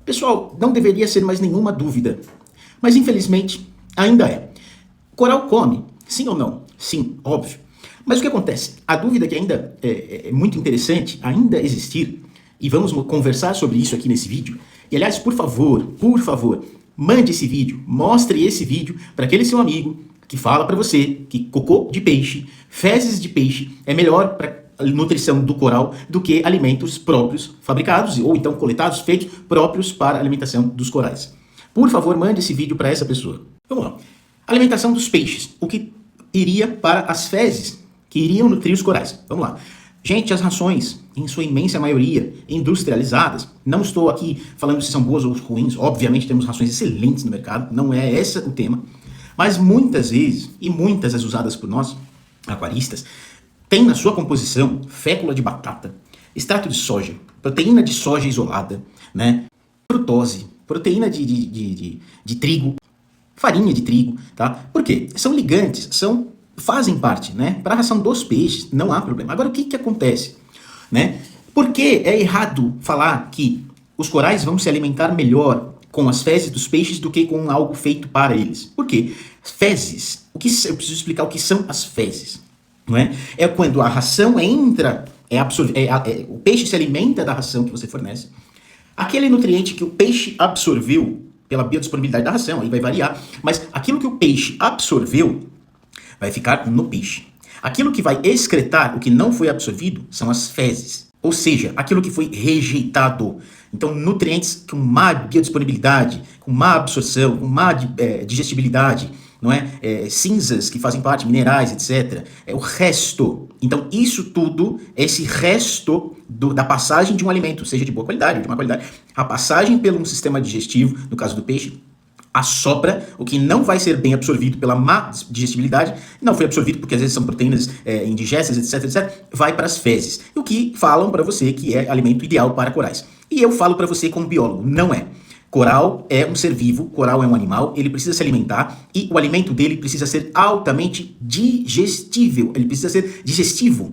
Pessoal, não deveria ser mais nenhuma dúvida, mas infelizmente ainda é. Coral come? Sim ou não? Sim, óbvio. Mas o que acontece? A dúvida que ainda é muito interessante ainda existir, e vamos conversar sobre isso aqui nesse vídeo. E aliás, por favor, mande esse vídeo, mostre esse vídeo para aquele seu amigo que fala para você que cocô de peixe, fezes de peixe é melhor para nutrição do coral do que alimentos próprios fabricados ou então coletados, feitos próprios para a alimentação dos corais. Por favor, mande esse vídeo para essa pessoa. Vamos lá. Alimentação dos peixes. O que iria para as fezes que iriam nutrir os corais? Vamos lá. Gente, as rações, em sua imensa maioria, industrializadas, não estou aqui falando se são boas ou ruins, obviamente temos rações excelentes no mercado, não é esse o tema, mas muitas vezes, e muitas as usadas por nós, aquaristas, tem na sua composição fécula de batata, extrato de soja, proteína de soja isolada, né? Frutose, proteína de trigo, farinha de trigo, tá? Por quê? São ligantes, fazem parte, né? Para a ração dos peixes, não há problema. Agora, o que acontece, né? Por que é errado falar que os corais vão se alimentar melhor com as fezes dos peixes do que com algo feito para eles? Por quê? Fezes, eu preciso explicar o que são as fezes. Não é? É quando a ração entra, o peixe se alimenta da ração que você fornece, aquele nutriente que o peixe absorveu pela biodisponibilidade da ração, aí vai variar, mas aquilo que o peixe absorveu vai ficar no peixe. Aquilo que vai excretar, o que não foi absorvido, são as fezes, ou seja, aquilo que foi rejeitado. Então, nutrientes com má biodisponibilidade, com má absorção, com má digestibilidade, não é? Cinzas que fazem parte, minerais, etc. É o resto. Então, isso tudo, esse resto da passagem de um alimento, seja de boa qualidade ou de má qualidade, a passagem pelo um sistema digestivo, no caso do peixe, assopra o que não vai ser bem absorvido pela má digestibilidade, não foi absorvido porque às vezes são proteínas indigestas, etc, vai para as fezes. O que falam para você que é alimento ideal para corais. E eu falo para você como biólogo, não é. Coral é um ser vivo, coral é um animal, ele precisa se alimentar e o alimento dele precisa ser altamente digestível, ele precisa ser digestivo,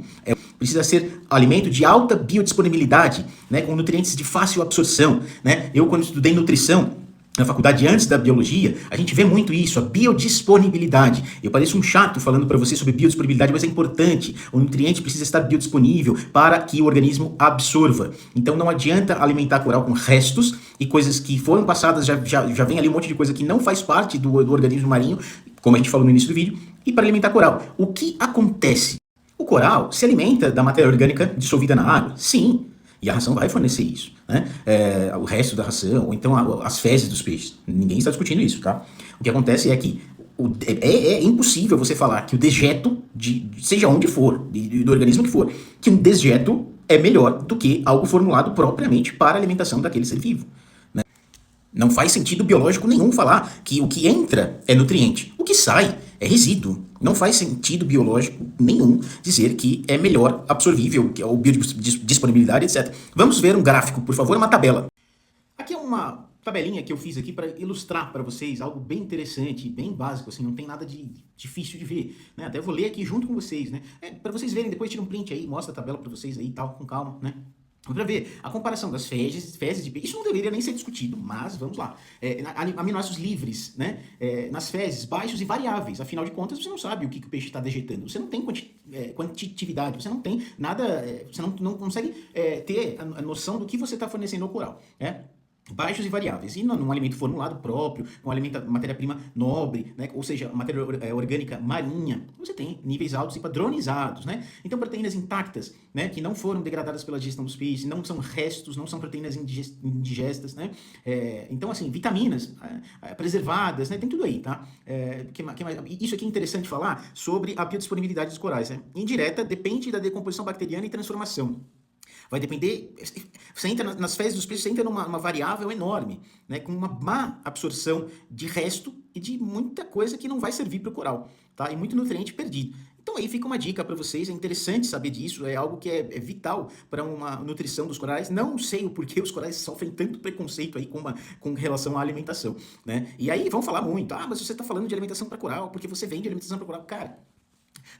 precisa ser alimento de alta biodisponibilidade, né, com nutrientes de fácil absorção. Né? Eu, quando estudei nutrição, na faculdade, antes da biologia, a gente vê muito isso, a biodisponibilidade. Eu pareço um chato falando para você sobre biodisponibilidade, mas é importante. O nutriente precisa estar biodisponível para que o organismo absorva. Então não adianta alimentar coral com restos e coisas que foram passadas, já vem ali um monte de coisa que não faz parte do organismo marinho, como a gente falou no início do vídeo, e para alimentar coral. O que acontece? O coral se alimenta da matéria orgânica dissolvida na água? Sim. E a ração vai fornecer isso, né? O resto da ração, ou então as fezes dos peixes. Ninguém está discutindo isso, tá? O que acontece é que é impossível você falar que o dejeto, seja onde for, do organismo que for, que um dejeto é melhor do que algo formulado propriamente para a alimentação daquele ser vivo. Né? Não faz sentido biológico nenhum falar que o que entra é nutriente, o que sai é resíduo. Não faz sentido biológico nenhum dizer que é melhor absorvível, que é o biodisponibilidade, etc. Vamos ver um gráfico, por favor, uma tabela. Aqui é uma tabelinha que eu fiz aqui para ilustrar para vocês algo bem interessante, bem básico, assim, não tem nada de difícil de ver. Né? Até vou ler aqui junto com vocês, né? Para vocês verem, depois tira um print aí, mostra a tabela para vocês aí, tal, com calma, né? Para ver a comparação das fezes de peixe, isso não deveria nem ser discutido, mas vamos lá. Aminoácidos livres, né? Nas fezes, baixos e variáveis. Afinal de contas, você não sabe o que o peixe está dejetando. Você não tem quantitatividade, você não tem nada, você não consegue ter a noção do que você está fornecendo ao coral. Baixos e variáveis, e num alimento formulado próprio, com matéria-prima nobre, né? Ou seja, matéria orgânica marinha, você tem níveis altos e padronizados, né? Então, proteínas intactas, né? Que não foram degradadas pela digestão dos peixes, não são restos, não são proteínas indigestas, né? Então, assim, vitaminas preservadas, né? Tem tudo aí, tá? Isso aqui é interessante falar sobre a biodisponibilidade dos corais, né? Indireta, depende da decomposição bacteriana e transformação. Vai depender, você entra nas fezes dos peixes, você entra numa variável enorme, né, com uma má absorção de resto e de muita coisa que não vai servir para o coral, tá? E muito nutriente perdido. Então aí fica uma dica para vocês, é interessante saber disso, é algo que é vital para uma nutrição dos corais. Não sei o porquê os corais sofrem tanto preconceito aí com relação à alimentação, né? E aí vão falar muito, mas você está falando de alimentação para coral, porque você vende alimentação para coral. Cara,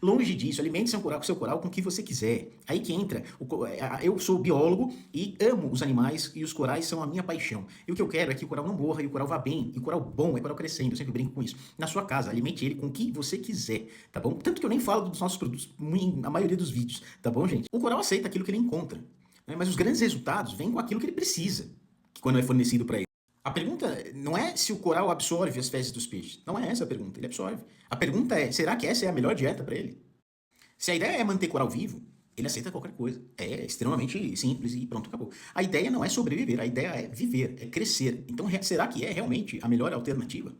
Longe disso, alimente seu coral com o que você quiser. Aí que entra, eu sou biólogo e amo os animais e os corais são a minha paixão. E o que eu quero é que o coral não morra e o coral vá bem. E o coral bom é coral crescendo, eu sempre brinco com isso. Na sua casa, alimente ele com o que você quiser, tá bom? Tanto que eu nem falo dos nossos produtos na maioria dos vídeos, tá bom, gente? O coral aceita aquilo que ele encontra, né? Mas os grandes resultados vêm com aquilo que ele precisa, quando é fornecido para ele. A pergunta não é se o coral absorve as fezes dos peixes. Não é essa a pergunta, ele absorve. A pergunta é, será que essa é a melhor dieta para ele? Se a ideia é manter coral vivo, ele aceita qualquer coisa. É extremamente simples e pronto, acabou. A ideia não é sobreviver, a ideia é viver, é crescer. Então, será que é realmente a melhor alternativa?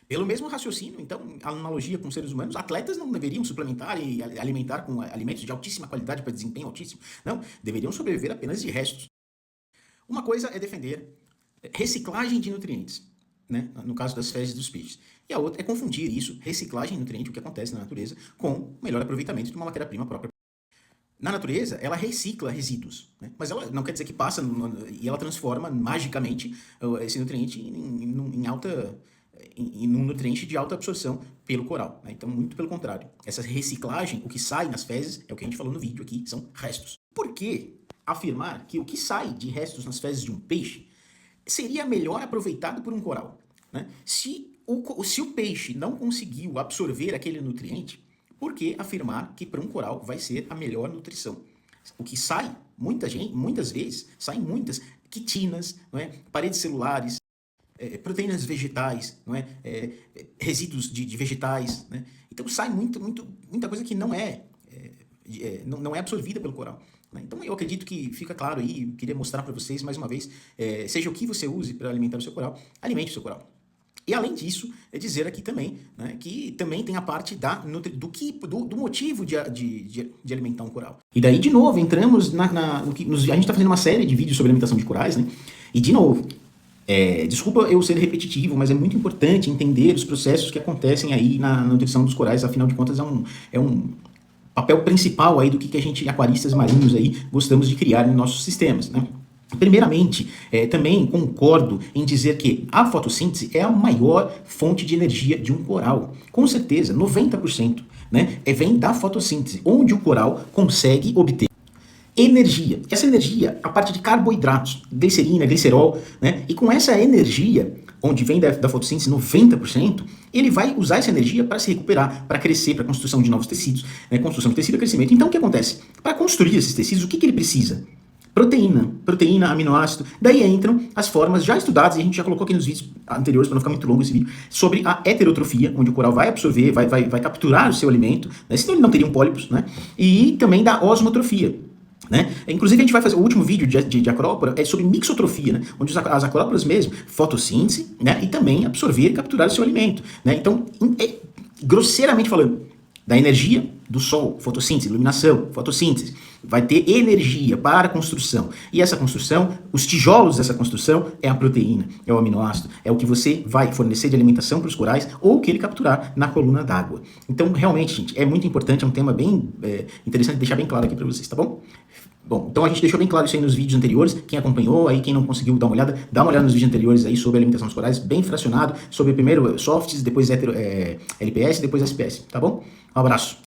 Pelo mesmo raciocínio, então, a analogia com seres humanos, atletas não deveriam suplementar e alimentar com alimentos de altíssima qualidade para desempenho altíssimo. Não, deveriam sobreviver apenas de restos. Uma coisa é defender reciclagem de nutrientes, né? No caso das fezes dos peixes. E a outra é confundir isso, reciclagem de nutriente, o que acontece na natureza, com melhor aproveitamento de uma matéria-prima própria. Na natureza, ela recicla resíduos, né? Mas ela não quer dizer que passa e ela transforma magicamente esse nutriente em um nutriente de alta absorção pelo coral, né? Então, muito pelo contrário. Essa reciclagem, o que sai nas fezes, é o que a gente falou no vídeo aqui, são restos. Por que afirmar que o que sai de restos nas fezes de um peixe seria melhor aproveitado por um coral, né? Se o peixe não conseguiu absorver aquele nutriente, por que afirmar que para um coral vai ser a melhor nutrição? O que sai, muitas vezes, saem muitas quitinas, não é? Paredes celulares, proteínas vegetais, não é? Resíduos de vegetais, né? Então sai muita coisa que não é absorvida pelo coral. Então eu acredito que fica claro aí, queria mostrar para vocês mais uma vez, seja o que você use para alimentar o seu coral, alimente o seu coral. E além disso, é dizer aqui também, né, que também tem a parte do motivo de alimentar um coral. E daí, de novo, entramos a gente está fazendo uma série de vídeos sobre alimentação de corais, né? E de novo, desculpa eu ser repetitivo, mas é muito importante entender os processos que acontecem aí na nutrição dos corais, afinal de contas é um papel principal aí do que a gente, aquaristas marinhos aí, gostamos de criar em nossos sistemas, né? Primeiramente, também concordo em dizer que a fotossíntese é a maior fonte de energia de um coral. Com certeza, 90%, né, vem da fotossíntese, onde o coral consegue obter energia. Essa energia, a parte de carboidratos, glicerina, glicerol, né, e com essa energia, onde vem da fotossíntese 90%, ele vai usar essa energia para se recuperar, para crescer, para a construção de novos tecidos, né, construção de tecido e crescimento. Então, o que acontece? Para construir esses tecidos, o que ele precisa? Proteína, aminoácido. Daí entram as formas já estudadas, e a gente já colocou aqui nos vídeos anteriores, para não ficar muito longo esse vídeo, sobre a heterotrofia, onde o coral vai absorver, vai capturar o seu alimento, né? Senão ele não teria pólipos, né? E também da osmotrofia, né? Inclusive a gente vai fazer o último vídeo de acrópora sobre mixotrofia, né? Onde as acróporas mesmo, fotossíntese, né? E também absorver e capturar o seu alimento, né? Então, grosseiramente falando, da energia do sol, fotossíntese, iluminação, fotossíntese, vai ter energia para a construção. E essa construção, os tijolos dessa construção é a proteína, é o aminoácido, é o que você vai fornecer de alimentação para os corais ou que ele capturar na coluna d'água. Então, realmente, gente, é muito importante, é um tema bem interessante deixar bem claro aqui para vocês, tá bom? Bom, então a gente deixou bem claro isso aí nos vídeos anteriores. Quem acompanhou, aí quem não conseguiu dar uma olhada, dá uma olhada nos vídeos anteriores aí sobre a alimentação dos corais, bem fracionado, sobre primeiro softs, depois LPS, depois SPS, tá bom? Um abraço.